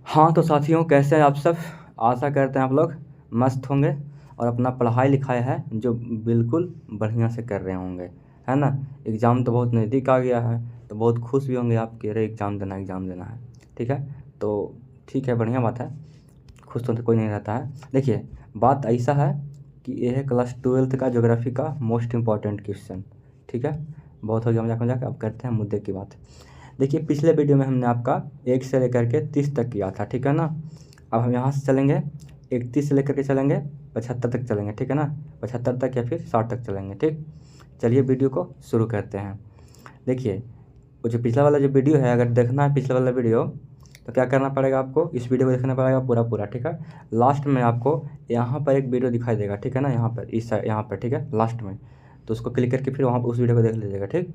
हाँ तो साथियों, कैसे हैं आप सब। आशा करते हैं आप लोग मस्त होंगे और अपना पढ़ाई लिखाई है जो बिल्कुल बढ़िया से कर रहे होंगे, है ना। एग्ज़ाम तो बहुत नज़दीक आ गया है, तो बहुत खुश भी होंगे आप कि अरे एग्ज़ाम देना है। ठीक है, तो ठीक है, बढ़िया बात है। खुश तो कोई नहीं रहता है। देखिए, बात ऐसा है कि ये है क्लास 12th का ज्योग्राफी का मोस्ट इम्पॉर्टेंट क्वेश्चन। ठीक है, बहुत हो गया मजाक मजाक, अब करते हैं मुद्दे की बात। देखिए, पिछले वीडियो में हमने आपका 1 से लेकर के 30 तक किया था, ठीक है ना। अब हम यहाँ से चलेंगे 31 से लेकर के चलेंगे 75 तक चलेंगे, ठीक है ना। 75 तक या फिर 60 तक चलेंगे, ठीक। चलिए वीडियो को शुरू करते हैं। देखिए, वो जो पिछला वाला जो वीडियो है, अगर देखना है पिछला वाला वीडियो, तो क्या करना पड़ेगा आपको, इस वीडियो को देखना पड़ेगा पूरा पूरा, ठीक है। लास्ट में आपको यहाँ पर एक वीडियो दिखाई देगा, ठीक है ना, यहाँ पर इस यहाँ पर, ठीक है, लास्ट में। तो उसको क्लिक करके फिर वहाँ पर उस वीडियो को देख लीजिएगा, ठीक।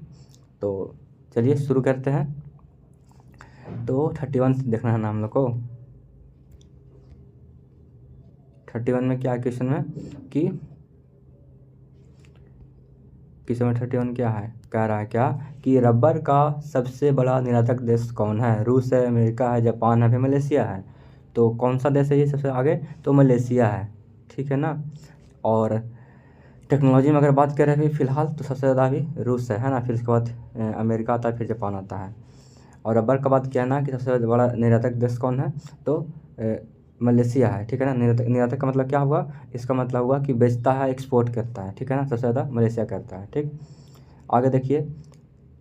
तो चलिए शुरू करते हैं। तो 31 देखना है ना हम लोग को। 31 में क्या क्वेश्चन में कि क्वेश्चन में 31 क्या है, कह रहा है क्या कि रबर का सबसे बड़ा निर्यातक देश कौन है। रूस है, अमेरिका है, जापान है, फिर मलेशिया है। तो कौन सा देश है ये सबसे आगे, तो मलेशिया है, ठीक है ना। और टेक्नोलॉजी में अगर बात करें अभी फ़िलहाल, तो सबसे ज़्यादा अभी रूस है ना, फिर उसके बाद अमेरिका आता है, फिर जापान आता है। और रबर का बात किया ना कि सबसे बड़ा निर्यातक देश कौन है, तो मलेशिया है, ठीक है ना। निर्यातक निर्यातक का मतलब क्या हुआ, इसका मतलब हुआ कि बेचता है, एक्सपोर्ट करता है, ठीक है ना। सबसे ज़्यादा मलेशिया करता है, ठीक। आगे देखिए,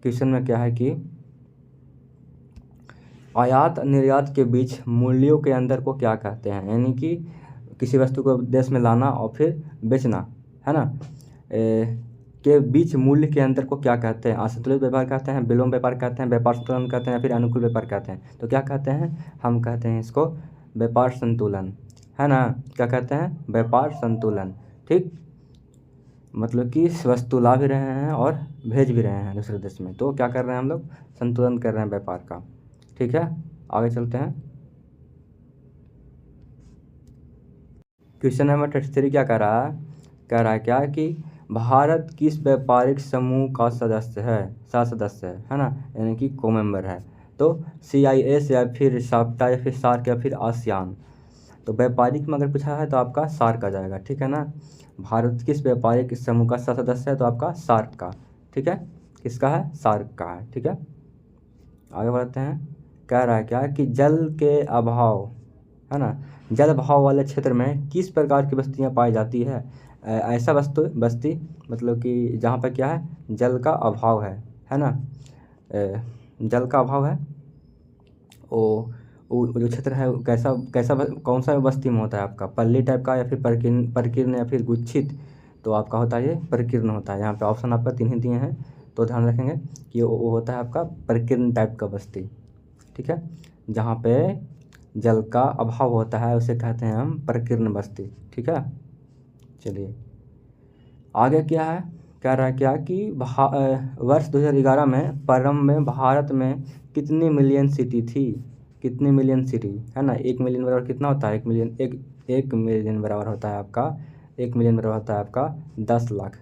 क्वेश्चन में क्या है कि आयात निर्यात के बीच मूल्यों के अंतर को क्या कहते हैं। यानी कि किसी वस्तु को देश में लाना और फिर बेचना, है ना, के बीच मूल्य के अंतर को क्या कहते हैं। असंतुलित व्यापार कहते हैं, विलोम व्यापार कहते हैं, व्यापार संतुलन कहते हैं, या फिर अनुकूल व्यापार कहते हैं। तो क्या कहते हैं, हम कहते हैं इसको व्यापार संतुलन, है ना। क्या कहते हैं, व्यापार संतुलन, ठीक। मतलब कि वस्तु ला भी रहे हैं और भेज भी रहे हैं दूसरे देश में, तो क्या कर रहे हैं हम लोग, संतुलन कर रहे हैं व्यापार का, ठीक है। आगे चलते हैं। क्वेश्चन नंबर 33 क्या कह रहा है क्या कि भारत किस व्यापारिक समूह का सदस्य है, सदस्य है ना, यानी कि को मेंबर है। तो CIS या फिर साप्टा या फिर सार्क या फिर आसियान। तो व्यापारिक में अगर पूछा है तो आपका सार्क आ जाएगा, ठीक है ना। भारत किस व्यापारिक समूह का सदस्य है, तो आपका सार्क का, ठीक है। किसका है, सार्क का है, ठीक है। आगे बढ़ते हैं। कह रहा है क्या कि जल के अभाव, है ना, जल अभाव वाले क्षेत्र में किस प्रकार की बस्तियां पाई जाती है। ऐसा बस्ती मतलब कि जहाँ पर क्या है, जल का अभाव है ना। जल का अभाव है, वो जो क्षेत्र है वो कैसा कैसा कौन सा बस्ती में होता है आपका, पल्ली टाइप का या फिर प्रकीर्ण या फिर गुच्छित। तो आपका होता है ये प्रकीर्ण होता है। यहाँ पे ऑप्शन आपका 3 ही दिए हैं, तो ध्यान रखेंगे कि वो होता है आपका प्रकीर्ण टाइप का बस्ती, ठीक है। जहाँ पे जल का अभाव होता है उसे कहते हैं हम प्रकीर्ण बस्ती, ठीक है। चलिए आगे क्या है, कह रहा है क्या कि वर्ष 2011 में प्रारंभ में भारत में कितनी मिलियन सिटी थी। कितनी मिलियन सिटी, है ना। 1 मिलियन बराबर कितना होता है, 1 मिलियन बराबर होता है आपका, 1 मिलियन बराबर होता है आपका 10 लाख,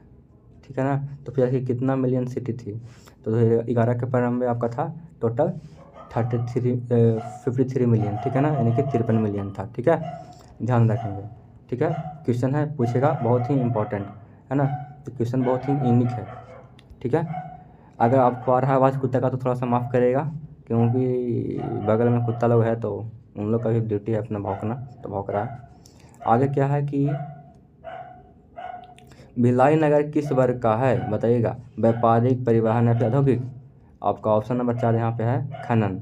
ठीक है ना। तो फिर आखिर कितना मिलियन सिटी थी, तो 2011 के प्रारंभ में आपका था टोटल 53 मिलियन, ठीक है ना, यानी कि 53 मिलियन था, ठीक है। ध्यान रखेंगे, ठीक है। क्वेश्चन है पूछेगा, बहुत ही इंपॉर्टेंट, है ना। तो क्वेश्चन बहुत ही यूनिक है, ठीक है। अगर आपको आ रहा है आवाज़ कुत्ते का तो थोड़ा सा माफ़ करेगा, क्योंकि बगल में कुत्ता लोग है तो उन लोग का भी ड्यूटी है अपना भौंकना, तो भौंक रहा है। आगे क्या है कि भिलाई नगर किस वर्ग का है, बताइएगा, व्यापारिक, परिवहन या फिर औद्योगिक। आपका ऑप्शन नंबर 4 यहाँ पे है खनन,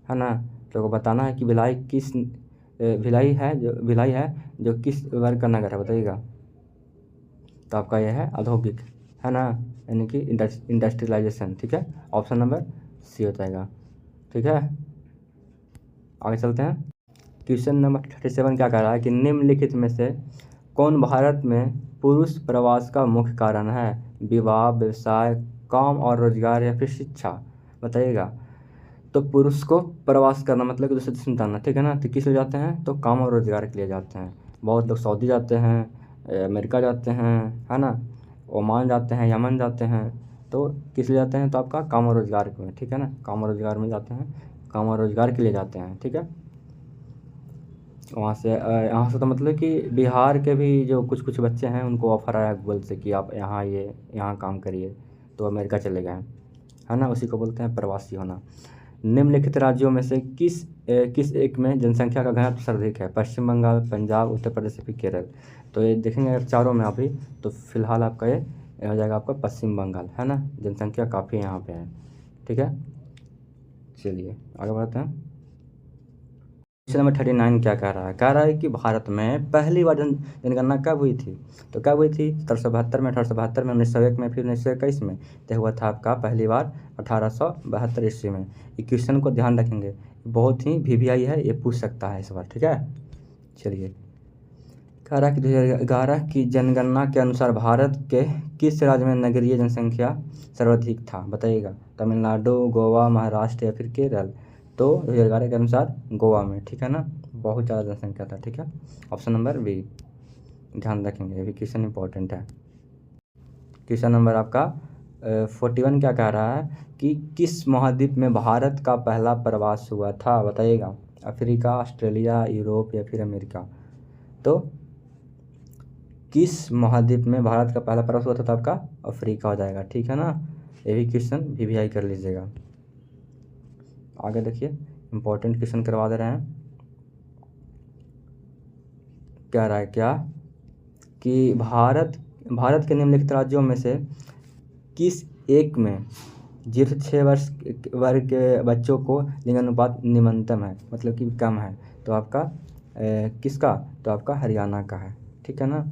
है ना। तो बताना है कि भिलाई है जो किस वर्ग का नगर है, बताइएगा। तो आपका यह है औद्योगिक, है ना, यानी कि इंडस्ट्रियलाइजेशन, ठीक है। ऑप्शन नंबर सी हो जाएगा, ठीक है। आगे चलते हैं। क्वेश्चन नंबर 37 क्या कह रहा है कि निम्नलिखित में से कौन भारत में पुरुष प्रवास का मुख्य कारण है। विवाह, व्यवसाय, काम और रोजगार या फिर शिक्षा, बताइएगा। तो पुरुष को प्रवास करना मतलब कि दूसरे देश में जाना, ठीक है ना। तो किस लिए जाते हैं, तो काम और रोजगार के लिए जाते हैं। बहुत लोग सऊदी जाते हैं, अमेरिका जाते हैं, है ना, ओमान जाते हैं, यमन जाते हैं। तो किस लिए जाते हैं, तो आपका काम और रोजगार में, ठीक है ना, काम और रोजगार में जाते हैं, काम और रोजगार के लिए जाते हैं, ठीक है। वहाँ से यहाँ से तो मतलब कि बिहार के भी जो कुछ कुछ बच्चे हैं उनको ऑफ़र आया गूगल से कि आप यहाँ ये यहाँ काम करिए, तो अमेरिका चले गए हैं, है ना। उसी को बोलते हैं प्रवासी होना। निम्नलिखित राज्यों में से किस एक में जनसंख्या का घनत्व सर्वाधिक है? पश्चिम बंगाल, पंजाब, उत्तर प्रदेश या फिर केरल। तो ये देखेंगे अगर चारों में अभी, तो फिलहाल आपका ये हो जाएगा आपका पश्चिम बंगाल, है ना। जनसंख्या काफ़ी यहाँ पे है, ठीक है। चलिए आगे बढ़ते हैं। क्वेश्चन नंबर 39 क्या कह रहा है कि भारत में पहली बार जनगणना कब हुई थी? तो कब हुई थी? 1772 में, 1872 में, 1901 में, फिर 1921 में। तो हुआ था आपका पहली बार 1872 ईस्वी में। ये क्वेश्चन को ध्यान रखेंगे, बहुत ही VVI है, ये पूछ सकता है इस बार, ठीक है। चलिए, कह रहा है कि 2011 की जनगणना के अनुसार भारत के किस राज्य में नगरीय जनसंख्या सर्वाधिक था? बताइएगा। तमिलनाडु, गोवा, महाराष्ट्र या फिर केरल। तो 2011 के अनुसार गोवा में, ठीक है ना। बहुत ज़्यादा जनसंख्या था, ठीक है। ऑप्शन नंबर बी, ध्यान रखेंगे, ये भी क्वेश्चन इंपॉर्टेंट है। क्वेश्चन नंबर आपका 41 क्या कह रहा है कि किस महाद्वीप में भारत का पहला प्रवास हुआ था? बताइएगा। अफ्रीका, ऑस्ट्रेलिया, यूरोप या फिर अमेरिका। तो किस महाद्वीप में भारत का पहला प्रवास हुआ था? तो आपका अफ्रीका हो जाएगा, ठीक है ना। ये भी क्वेश्चन VVI कर लीजिएगा। आगे देखिए, इंपॉर्टेंट क्वेश्चन करवा दे रहे हैं। कह रहा है क्या कि भारत के निम्नलिखित राज्यों में से किस एक में 0 से 6 वर्ग के बच्चों को लिंगानुपात निम्नतम है, मतलब कि कम है? तो आपका किसका? तो आपका हरियाणा का है, ठीक है ना।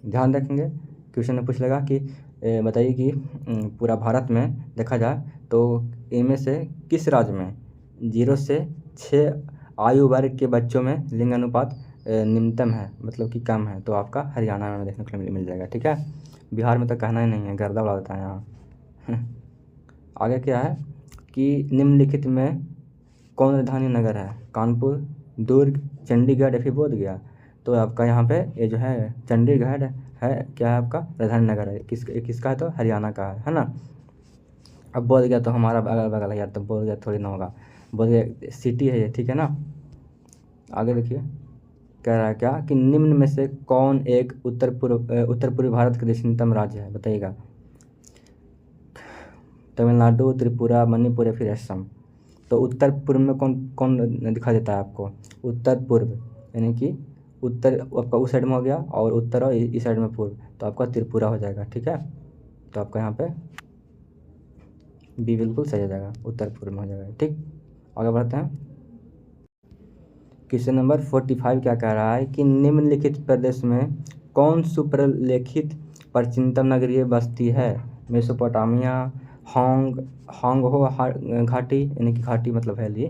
ध्यान रखेंगे, क्वेश्चन में पूछ लेगा कि बताइए कि पूरा भारत में देखा जाए तो इनमें से किस राज्य में 0 से 6 आयु वर्ग के बच्चों में लिंगानुपात निम्नतम है, मतलब कि कम है? तो आपका हरियाणा में देखने को मिल जाएगा, ठीक है। बिहार में तो कहना ही नहीं है, गर्दा उड़ा देता है यहाँ। आगे क्या है कि निम्नलिखित में कौन राजधानी नगर है? कानपुर, दुर्ग, चंडीगढ़ या फिर बोधगया। तो आपका यहाँ पे ये जो है चंडीगढ़ है, क्या है आपका राजधानी नगर है। किसका है? तो हरियाणा का है ना। अब बोधगया तो हमारा अगल बगल है यार, तो बोधगया थोड़ी ना होगा, बोधगया सिटी है ये, ठीक है ना। आगे देखिए, कह रहा है क्या कि निम्न में से कौन एक उत्तर पूर्वी भारत का दक्षिणतम राज्य है? बताइएगा। तमिलनाडु, त्रिपुरा, मणिपुर या फिर असम। तो उत्तर पूर्व में कौन कौन दिखा देता है आपको? उत्तर पूर्व यानी कि उत्तर आपका उस साइड में हो गया, और उत्तर और इस साइड में पूर्व, तो आपका त्रिपुरा हो जाएगा, ठीक है। तो आपका यहाँ पे बी बिल्कुल सही हो जाएगा, उत्तर पूर्व में हो जाएगा, ठीक। आगे बढ़ते हैं। क्वेश्चन नंबर 45 क्या कह रहा है कि निम्नलिखित प्रदेश में कौन सुप्रलेखित प्राचीनतम नगरीय बस्ती है? मेसोपोटामिया, होंग घाटी यानी कि घाटी मतलब वैली,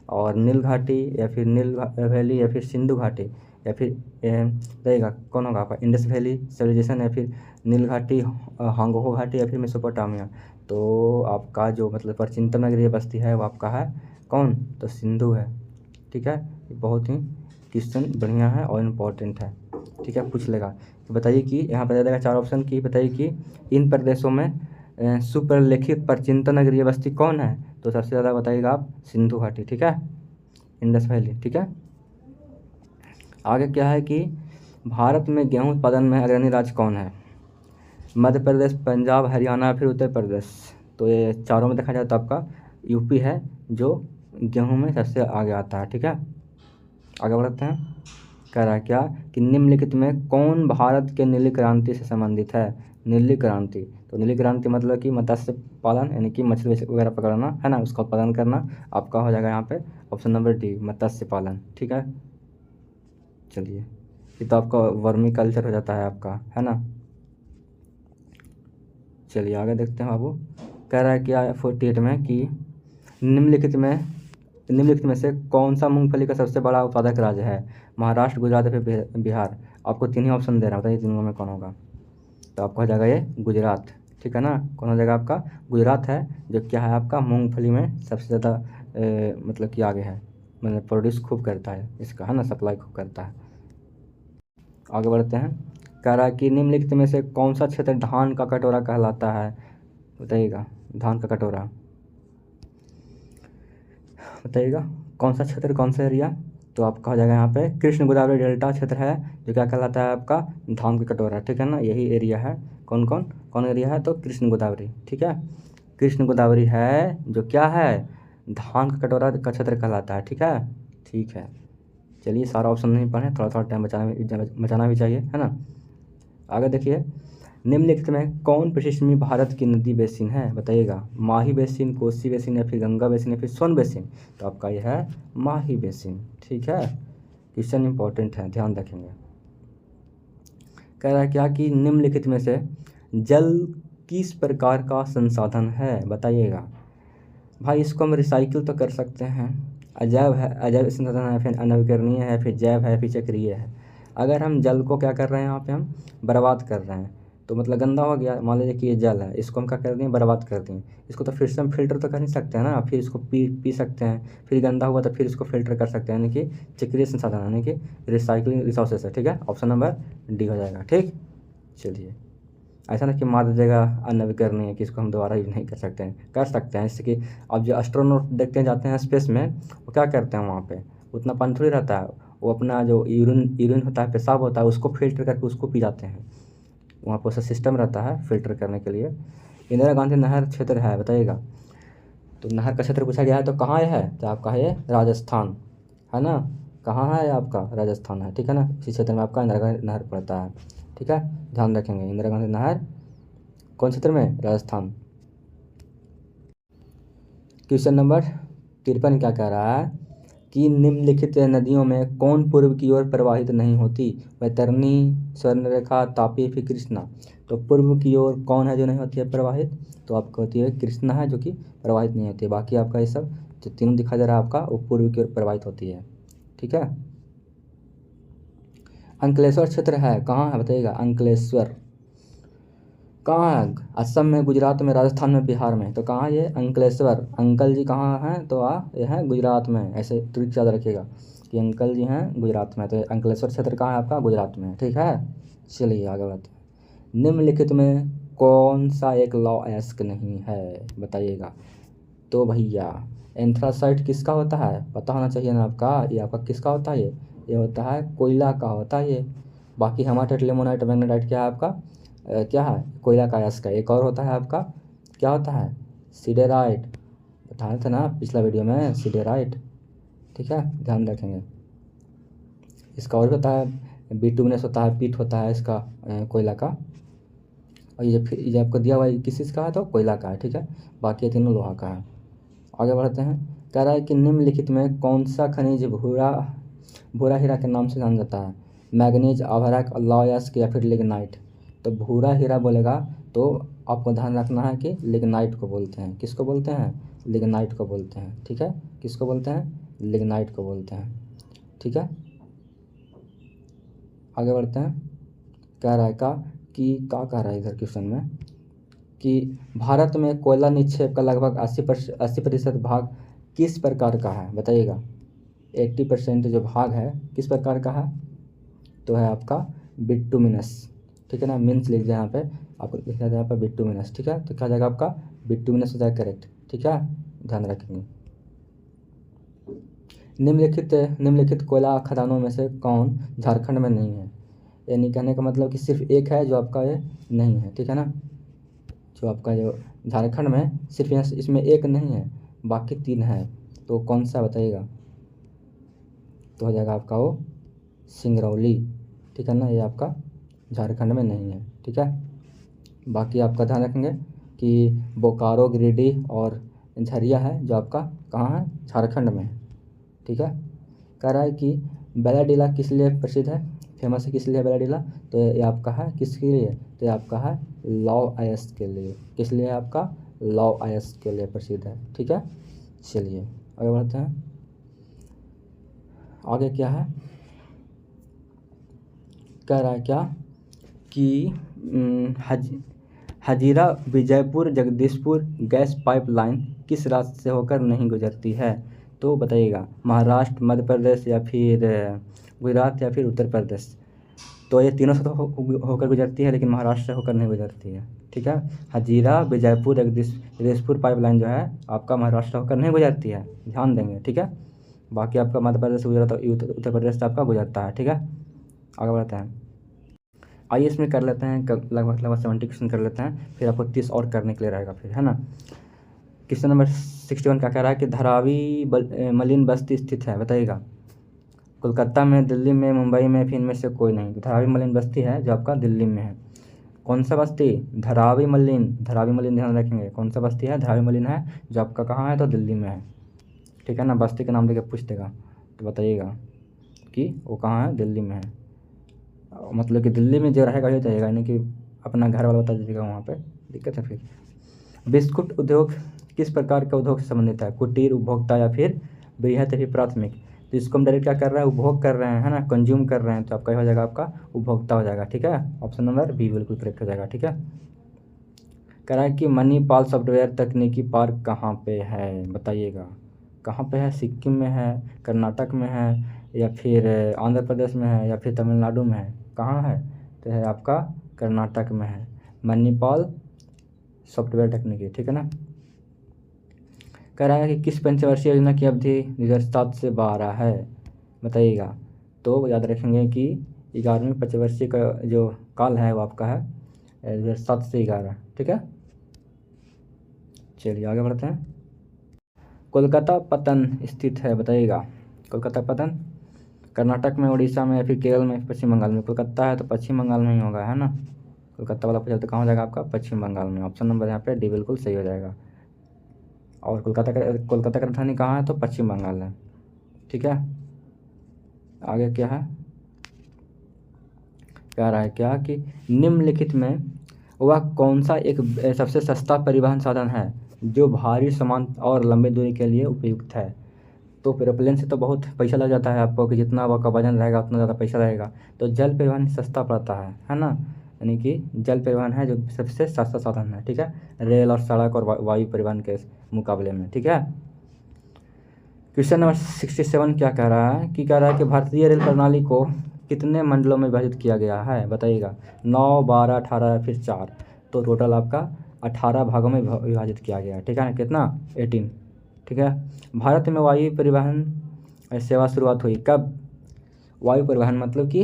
और नील घाटी या फिर नील वैली या फिर सिंधु घाटी, या फिर रहेगा कौन होगा आपका इंडस वैली सिविलाइजेशन, या फिर नील घाटी, होंग घाटी या फिर मेसोपोटामिया। तो आपका जो मतलब प्राचीनतम नगरीय बस्ती है वो आपका है कौन? तो सिंधु है, ठीक है। बहुत ही क्वेश्चन बढ़िया है और इम्पोर्टेंट है, ठीक है। पूछ लेगा कि बताइए कि यहाँ पर दे देगा 4 ऑप्शन की, बताइए कि इन प्रदेशों में सुप्रलेखित प्राचीनतम नगरीय बस्ती कौन है? तो सबसे ज़्यादा बताइएगा आप सिंधु घाटी, ठीक है, इंडस वैली, ठीक है। आगे क्या है कि भारत में गेहूं उत्पादन में अग्रणी राज्य कौन है? मध्य प्रदेश, पंजाब, हरियाणा फिर उत्तर प्रदेश। तो ये चारों में देखा जाए तो आपका यूपी है जो गेहूं में सबसे आगे आता है, ठीक है। आगे बढ़ते हैं। कह रहा है क्या कि निम्नलिखित में कौन भारत के नीली क्रांति से संबंधित है? नीली क्रांति, तो नीली क्रांति मतलब कि मत्स्य पालन यानी कि मछली वगैरह पकड़ना, है ना, उसका उत्पादन करना। आपका हो जाएगा यहाँ पे ऑप्शन नंबर डी, मत्स्य पालन, ठीक है। चलिए, ये तो आपका वर्मी कल्चर हो जाता है आपका, है ना। चलिए आगे देखते हैं बाबू। कह रहा है क्या 48 में कि निम्नलिखित में निम्नलिखित में से कौन सा मूंगफली का सबसे बड़ा उत्पादक राज्य है? महाराष्ट्र, गुजरात या फिर बिहार। आपको 3 ही ऑप्शन दे रहा हूँ, बताइए तीनों में कौन होगा? तो आपका हो जाएगा ये गुजरात, ठीक है ना। कौन हो जाएगा आपका? गुजरात है, जो क्या है आपका मूंगफली में सबसे ज़्यादा मतलब कि आगे है, मतलब प्रोड्यूस खूब करता है इसका, है ना, सप्लाई खूब करता है। आगे बढ़ते हैं। कह रहा है कि निम्नलिखित में से कौन सा क्षेत्र धान का कटोरा कहलाता है? बताइएगा। धान का कटोरा बताइएगा, कौन सा क्षेत्र, कौन सा एरिया? तो आपका हो जाएगा यहाँ पे कृष्ण गोदावरी डेल्टा क्षेत्र है जो क्या कहलाता है आपका धान की कटोरा, ठीक है ना। यही एरिया है, कौन एरिया है, तो कृष्ण गोदावरी, ठीक है। कृष्ण गोदावरी है जो क्या है धान का कटोरा का क्षेत्र कहलाता है, ठीक है। ठीक है, चलिए सारा ऑप्शन नहीं पढ़े, थोड़ा थोड़ा टाइम बचाना भी चाहिए, है ना। आगे देखिए, निम्नलिखित में कौन पश्चिमी भारत की नदी बेसिन है, बताइएगा। माही बेसिन, कोसी बेसिन, या फिर गंगा बेसिन, या फिर सोन बेसिन। तो आपका यह है माही बेसिन, ठीक है। क्वेश्चन इंपॉर्टेंट है, ध्यान रखेंगे। कह रहा है क्या कि निम्नलिखित में से जल किस प्रकार का संसाधन है, बताइएगा। भाई इसको हम रिसाइकिल तो कर सकते हैं, अजैव है, अजैव संसाधन है, फिर अनवीकरणीय है, फिर जैव है, फिर चक्रीय है। अगर हम जल को क्या कर रहे हैं यहाँ पे हम बर्बाद कर रहे हैं, तो मतलब गंदा हो गया, मान लीजिए कि ये जल है, इसको हम क्या कर दिए बर्बाद कर दिए। इसको तो फिर से हम फिल्टर तो कर नहीं सकते हैं ना, फिर इसको पी सकते हैं, फिर गंदा हुआ तो फिर इसको फिल्टर कर सकते हैं, यानी कि चक्रीय संसाधन यानी कि रिसाइकलिंग रिसोर्सेस है, ठीक है। ऑप्शन नंबर डी हो जाएगा, ठीक। चलिए, ऐसा ना कि मार दीजिएगा अनवीकरणीय कि इसको हम दोबारा यूज नहीं कर सकते हैं, कर सकते हैं। जैसे कि अब जो एस्ट्रोनॉट देखते जाते हैं स्पेस में, वो क्या करते हैं वहाँ पे उतना पानी थोड़ी रहता है, वो अपना जो यूरिन होता है, पेशाब होता है, उसको फिल्टर करके उसको पी जाते हैं। वहाँ पर उसका सिस्टम रहता है फिल्टर करने के लिए। इंदिरा गांधी नहर क्षेत्र है, बताइएगा। तो नहर का क्षेत्र पूछा गया है, तो कहाँ है, तो आपका है राजस्थान, है ना। कहाँ है आपका राजस्थान है, ठीक है ना। इसी क्षेत्र में आपका इंदिरा गांधी नहर पड़ता है, ठीक है। ध्यान रखेंगे, इंदिरा गांधी नहर कौन क्षेत्र में, राजस्थान। क्वेश्चन नंबर 53 क्या कह रहा है कि निम्नलिखित नदियों में कौन पूर्व की ओर प्रवाहित नहीं होती, वैतरणी, स्वर्णरेखा, तापी, फिर कृष्णा। तो पूर्व की ओर कौन है जो नहीं होती है प्रवाहित, तो आपको होती है कृष्णा है जो कि प्रवाहित नहीं होती है। बाकी आपका ये सब जो तीनों दिखा जा रहा है आपका वो पूर्व की ओर प्रवाहित होती है, ठीक है। अंकलेश्वर क्षेत्र है, कहाँ है बताइएगा। अंकलेश्वर कहाँ है, असम में, गुजरात में, राजस्थान में, बिहार में। तो कहाँ ये अंकलेश्वर, अंकल जी कहाँ हैं, तो ये है गुजरात में। ऐसे ट्रिक याद रखिएगा कि अंकल जी हैं गुजरात में, तो अंकलेश्वर क्षेत्र कहाँ है आपका, गुजरात में, ठीक है। चलिए आगे बढ़ते हैं। निम्नलिखित में कौन सा एक लॉ अयस्क नहीं है, बताइएगा। तो भैया एंथ्रासाइट किसका होता है, पता होना चाहिए ना आपका। ये आपका किसका होता है, ये होता है कोयला का होता है ये। बाकी हेमाटाइट, लिमोनाइट, मैग्नेटाइट क्या है आपका क्या है, कोयला का अयस्क है। एक और होता है आपका, क्या होता है, सिडेराइट, बताया था ना पिछला वीडियो में, सिडेराइट, ठीक है। ध्यान रखेंगे। इसका और होता है बिटुमिनस होता है, पीट होता है इसका कोयला का। और ये आपको दिया हुआ है किस चीज़ का है, तो कोयला का है, ठीक है। बाकी ये तीनों लोहा का है। आगे बढ़ते हैं। कह रहा है कि निम्नलिखित में कौन सा खनिज भूरा भूरा हीरा के नाम से जाना जाता है, मैग्नीज, आभरक, लौह अयस्क, या फिर लिग्नाइट। तो भूरा हीरा बोलेगा तो आपको ध्यान रखना है कि लिग्नाइट को बोलते हैं, किसको बोलते हैं, लिग्नाइट को बोलते हैं, ठीक है। किसको बोलते हैं, लिग्नाइट को बोलते हैं, ठीक है। आगे बढ़ते हैं। कह रहा है क्या कह रहा है इधर क्वेश्चन में कि भारत में कोयला निक्षेप का लगभग 80% भाग किस प्रकार का है, बताइएगा। 80% जो भाग है किस प्रकार का है, तो है आपका बिटुमिनस, ठीक है ना। मीन्स लिख दिया यहाँ पे, आपको लिखा जाए यहाँ पर बिटुमिनस, ठीक है। तो क्या जाएगा आपका बिटुमिनस हो जाएगा करेक्ट, ठीक है। ध्यान रखेंगे। निम्नलिखित कोयला खदानों में से कौन झारखंड में नहीं है, यानी कहने का मतलब कि सिर्फ एक है जो आपका ये नहीं है, ठीक है ना। जो आपका जो झारखंड में सिर्फ इसमें एक नहीं है, बाकी 3 है। तो कौन सा बताइएगा, तो हो जाएगा आपका वो सिंगरौली, ठीक है ना। ये आपका झारखंड में नहीं है, ठीक है। बाकी आपका ध्यान रखेंगे कि बोकारो, गिरिडीह और झरिया है जो आपका कहाँ है, झारखंड में है, ठीक है। कह रहा है कि बैलाडीला किस लिए प्रसिद्ध है, फेमस है किस लिए बैलाडीला, तो ये आपका है किसके लिए, तो ये आपका है लौह अयस्क के लिए। किस लिए आपका, लौह अयस्क के लिए प्रसिद्ध है, ठीक है। चलिए आगे बढ़ते हैं। आगे क्या है, कह रहा है क्या कि हजीरा विजयपुर जगदीशपुर गैस पाइपलाइन किस राज्य से होकर नहीं गुजरती है, तो बताइएगा। महाराष्ट्र, मध्य प्रदेश, या फिर गुजरात, या फिर उत्तर प्रदेश। तो ये तीनों से तो होकर गुजरती है, लेकिन महाराष्ट्र से होकर नहीं गुजरती है, ठीक है। हजीरा विजयपुर जगदीशपुर पाइपलाइन जो है आपका महाराष्ट्र होकर नहीं गुजरती है, ध्यान देंगे, ठीक है। बाकी आपका मध्य प्रदेश से गुजरता है, उत्तर प्रदेश से आपका गुजरता है। ठीक है, आगे बढ़ते हैं। आइए इसमें कर लेते हैं लगभग 70 क्वेश्चन कर लेते हैं, फिर आपको 30 और करने के लिए रहेगा फिर, है ना। क्वेश्चन नंबर 61 क्या कह रहा है कि धारावी मलिन बस्ती स्थित है, बताइएगा। कोलकाता में, दिल्ली में, मुंबई में, फिर इनमें से कोई नहीं। धारावी मलिन बस्ती है जो आपका दिल्ली में है। कौन सा बस्ती? धारावी मलिन, धारावी मलिन ध्यान रखेंगे। कौन सा बस्ती है? धारावी मलिन है, जो आपका कहाँ है? तो दिल्ली में है। ठीक है ना, बस्ती का नाम देके पूछ देगा तो बताइएगा कि वो कहाँ है? दिल्ली में है। मतलब कि दिल्ली में जो रहेगा ये चाहिएगा, यानी कि अपना घर वाला बता दीजिएगा वहाँ पे, दिक्कत है फिर। बिस्कुट उद्योग किस प्रकार के उद्योग से संबंधित है? कुटीर, उपभोक्ता या फिर बृहत या फिर प्राथमिक? तो इसको हम डायरेक्ट क्या कर रहे हैं? उपभोग कर रहे हैं, है ना, कंज्यूम कर रहे हैं, तो आपका हो जाएगा आपका उपभोक्ता हो जाएगा। ठीक है, ऑप्शन नंबर बी बिल्कुल करेक्ट हो जाएगा। ठीक है, कह रहा है कि मणिपाल सॉफ्टवेयर तकनीकी पार्क कहाँ पे है, बताइएगा। कहाँ पे है? सिक्किम में है, कर्नाटक में है, या फिर आंध्र प्रदेश में है, या फिर तमिलनाडु में है? कहाँ है? तो है आपका कर्नाटक में है, मणिपाल सॉफ्टवेयर तकनीकी। ठीक है ना। कह रहा है कि किस पंचवर्षीय योजना की अवधि 2007 से 12 है, बताइएगा। तो याद रखेंगे कि 11वीं पंचवर्षीय का जो काल है वो आपका है 2007 से 11। ठीक है, चलिए आगे बढ़ते हैं। कोलकाता पतन स्थित है, बताइएगा। कोलकाता पतन कर्नाटक में, उड़ीसा में, या फिर केरल में, पश्चिम बंगाल में? कोलकाता है तो पश्चिम बंगाल में ही होगा, है ना। कोलकाता वाला पूछा तो कहाँ हो जाएगा आपका? पश्चिम बंगाल में। ऑप्शन नंबर यहाँ पे डी बिल्कुल सही हो जाएगा। और कोलकाता का राजधानी कहाँ है? तो पश्चिम बंगाल है। ठीक है, आगे क्या है? कह रहा है क्या कि निम्नलिखित में वह कौन सा एक सबसे सस्ता परिवहन साधन है जो भारी सामान और लंबी दूरी के लिए उपयुक्त है? तो एरोप्लेन से तो बहुत पैसा लग जाता है आपको, कि जितना आपका वजन रहेगा उतना ज़्यादा पैसा रहेगा। तो जल परिवहन सस्ता पड़ता है ना, यानी कि जल परिवहन है जो सबसे सस्ता साधन है। ठीक है, रेल और सड़क और वायु परिवहन के मुकाबले में। ठीक है, क्वेश्चन नंबर 67 क्या कह रहा है कि भारतीय रेल प्रणाली को कितने मंडलों में विभाजित किया गया है, बताइएगा। 9, 12, 18 या फिर 4? तो टोटल आपका 18 भागों में विभाजित किया गया है। ठीक है ना, कितना? 18। ठीक है, भारत में वायु परिवहन सेवा शुरुआत हुई कब? वायु परिवहन मतलब कि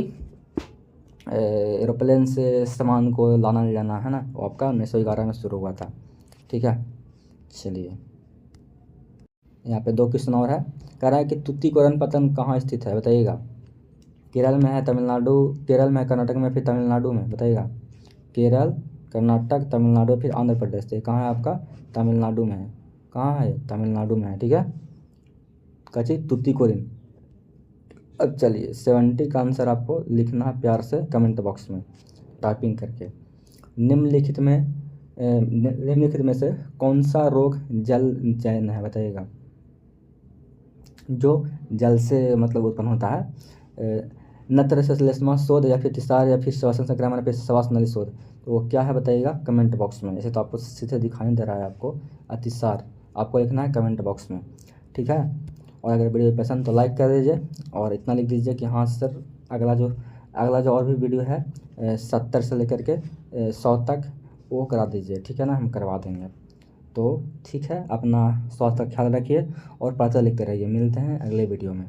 एरोप्लेन से सामान को लाना ले जाना, है ना, वो आपका 1911 में शुरू हुआ था। ठीक है, चलिए यहाँ पे 2 क्वेश्चन और है। कह रहा है कि तुतीकोरन पतन कहाँ स्थित है, बताइएगा। केरल में है, तमिलनाडु, केरल में है, कर्नाटक में, फिर तमिलनाडु में? बताइएगा। केरल, कर्नाटक, तमिलनाडु, फिर आंध्र प्रदेश। तो कहाँ है आपका? तमिलनाडु में है। कहाँ है? तमिलनाडु में है। ठीक है, कची तुतीकोरिन। अब चलिए 70 का आंसर आपको लिखना है प्यार से कमेंट बॉक्स में टाइपिंग करके। निम्नलिखित में से कौन सा रोग जल जैन है, बताइएगा। जो जल से मतलब उत्पन्न होता है, नत्र श्लेष्मा शोध, या फिर तिसार, या फिर श्वसन संक्रमण, या फिर श्वास नली शोध? तो वो क्या है बताइएगा कमेंट बॉक्स में। ऐसे तो आपको सीधे दिखाई दे रहा है आपको, अतिसार आपको लिखना है कमेंट बॉक्स में। ठीक है, और अगर वीडियो पसंद तो लाइक कर दीजिए, और इतना लिख दीजिए कि हाँ सर अगला जो और भी वीडियो है 70 से लेकर के 100 तक वो करा दीजिए। ठीक है ना, हम करवा देंगे। तो ठीक है, अपना स्वास्थ्य का ख्याल रखिए और पढ़ते लिखते रहिए। मिलते हैं अगले वीडियो में।